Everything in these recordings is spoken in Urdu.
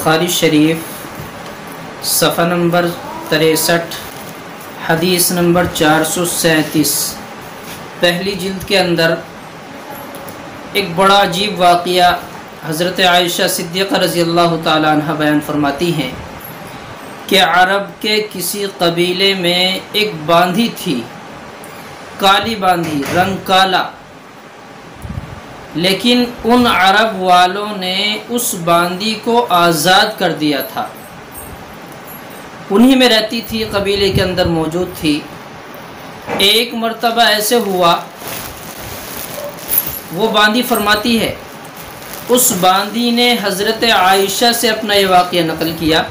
بخاری شریف صفحہ نمبر 63 حدیث نمبر 437 پہلی جلد کے اندر ایک بڑا عجیب واقعہ حضرت عائشہ صدیقہ رضی اللہ تعالی عنہ بیان فرماتی ہیں کہ عرب کے کسی قبیلے میں ایک باندھی تھی، کالی باندھی، رنگ کالا، لیکن ان عرب والوں نے اس باندھی کو آزاد کر دیا تھا، انہی میں رہتی تھی، قبیلے کے اندر موجود تھی۔ ایک مرتبہ ایسے ہوا، وہ باندھی فرماتی ہے اس باندھی نے حضرت عائشہ سے اپنا یہ واقعہ نقل کیا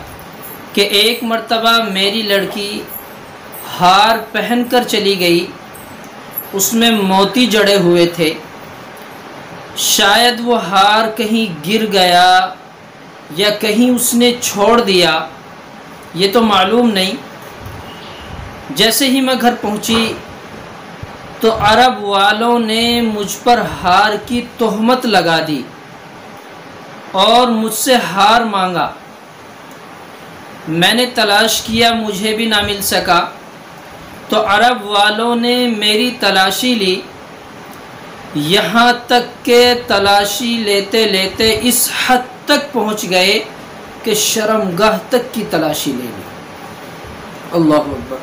کہ ایک مرتبہ میری لڑکی ہار پہن کر چلی گئی، اس میں موتی جڑے ہوئے تھے، شاید وہ ہار کہیں گر گیا یا کہیں اس نے چھوڑ دیا، یہ تو معلوم نہیں۔ جیسے ہی میں گھر پہنچی تو عرب والوں نے مجھ پر ہار کی تہمت لگا دی اور مجھ سے ہار مانگا۔ میں نے تلاش کیا، مجھے بھی نہ مل سکا، تو عرب والوں نے میری تلاشی لی، یہاں تک کہ تلاشی لیتے لیتے اس حد تک پہنچ گئے کہ شرمگاہ تک کی تلاشی لے لی۔ اللہ اکبر۔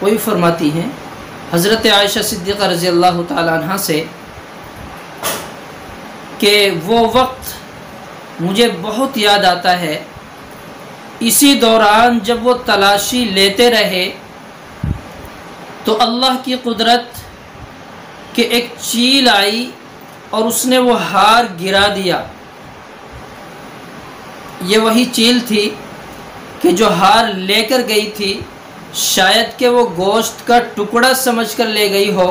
وہی فرماتی ہیں حضرت عائشہ صدیقہ رضی اللہ تعالی عنہ سے کہ وہ وقت مجھے بہت یاد آتا ہے، اسی دوران جب وہ تلاشی لیتے رہے تو اللہ کی قدرت کہ ایک چیل آئی اور اس نے وہ ہار گرا دیا۔ یہ وہی چیل تھی کہ جو ہار لے کر گئی تھی، شاید کہ وہ گوشت کا ٹکڑا سمجھ کر لے گئی ہو،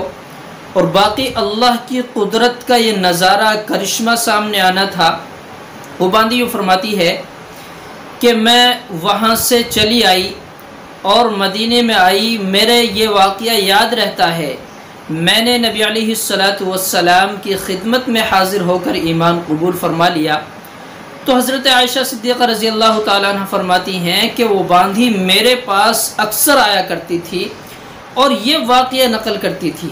اور باقی اللہ کی قدرت کا یہ نظارہ، کرشمہ سامنے آنا تھا۔ وہ باندھی یوں فرماتی ہے کہ میں وہاں سے چلی آئی اور مدینے میں آئی، میرے یہ واقعہ یاد رہتا ہے، میں نے نبی علیہ السلام کی خدمت میں حاضر ہو کر ایمان قبول فرما لیا۔ تو حضرت عائشہ صدیقہ رضی اللہ تعالیٰ عنہ فرماتی ہیں کہ وہ باندھی میرے پاس اکثر آیا کرتی تھی اور یہ واقعہ نقل کرتی تھی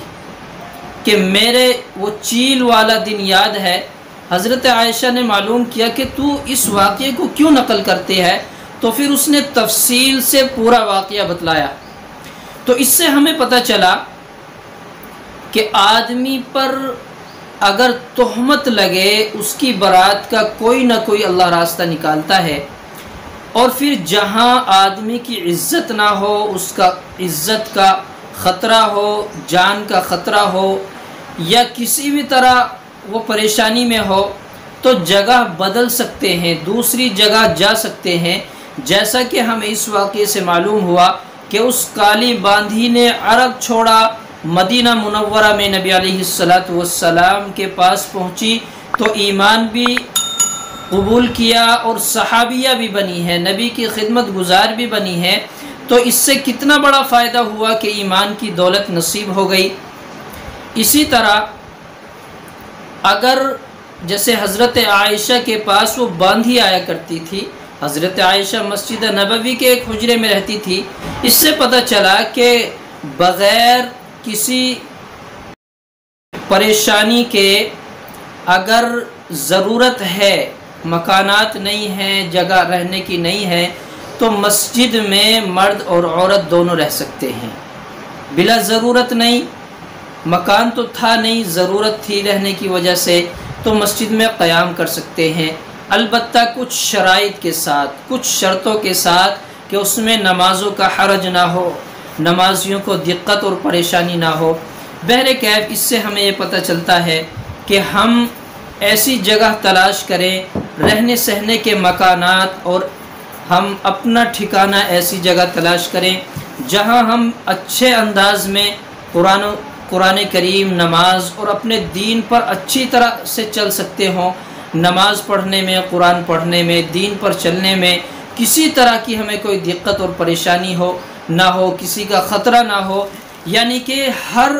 کہ میرے وہ چیل والا دن یاد ہے۔ حضرت عائشہ نے معلوم کیا کہ تو اس واقعے کو کیوں نقل کرتے ہے، تو پھر اس نے تفصیل سے پورا واقعہ بتلایا۔ تو اس سے ہمیں پتہ چلا کہ آدمی پر اگر تہمت لگے، اس کی برات کا کوئی نہ کوئی اللہ راستہ نکالتا ہے، اور پھر جہاں آدمی کی عزت نہ ہو، اس کا عزت کا خطرہ ہو، جان کا خطرہ ہو، یا کسی بھی طرح وہ پریشانی میں ہو، تو جگہ بدل سکتے ہیں، دوسری جگہ جا سکتے ہیں، جیسا کہ ہمیں اس واقعے سے معلوم ہوا کہ اس کالی باندھی نے عرب چھوڑا، مدینہ منورہ میں نبی علیہ السلام کے پاس پہنچی تو ایمان بھی قبول کیا اور صحابیہ بھی بنی ہے، نبی کی خدمت گزار بھی بنی ہے۔ تو اس سے کتنا بڑا فائدہ ہوا کہ ایمان کی دولت نصیب ہو گئی۔ اسی طرح اگر جیسے حضرت عائشہ کے پاس وہ باندھی آیا کرتی تھی، حضرت عائشہ مسجد نبوی کے ایک حجرے میں رہتی تھی، اس سے پتہ چلا کہ بغیر کسی پریشانی کے اگر ضرورت ہے، مکانات نہیں ہیں، جگہ رہنے کی نہیں ہے، تو مسجد میں مرد اور عورت دونوں رہ سکتے ہیں، بلا ضرورت نہیں، مکان تو تھا نہیں، ضرورت تھی رہنے کی وجہ سے، تو مسجد میں قیام کر سکتے ہیں، البتہ کچھ شرائط کے ساتھ، کچھ شرطوں کے ساتھ کہ اس میں نمازوں کا حرج نہ ہو، نمازیوں کو دقت اور پریشانی نہ ہو۔ بہرکیف اس سے ہمیں یہ پتہ چلتا ہے کہ ہم ایسی جگہ تلاش کریں، رہنے سہنے کے مکانات، اور ہم اپنا ٹھکانہ ایسی جگہ تلاش کریں جہاں ہم اچھے انداز میں قرآن کریم، نماز اور اپنے دین پر اچھی طرح سے چل سکتے ہوں۔ نماز پڑھنے میں، قرآن پڑھنے میں، دین پر چلنے میں کسی طرح کی ہمیں کوئی دقت اور پریشانی نہ ہو، کسی کا خطرہ نہ ہو، یعنی کہ ہر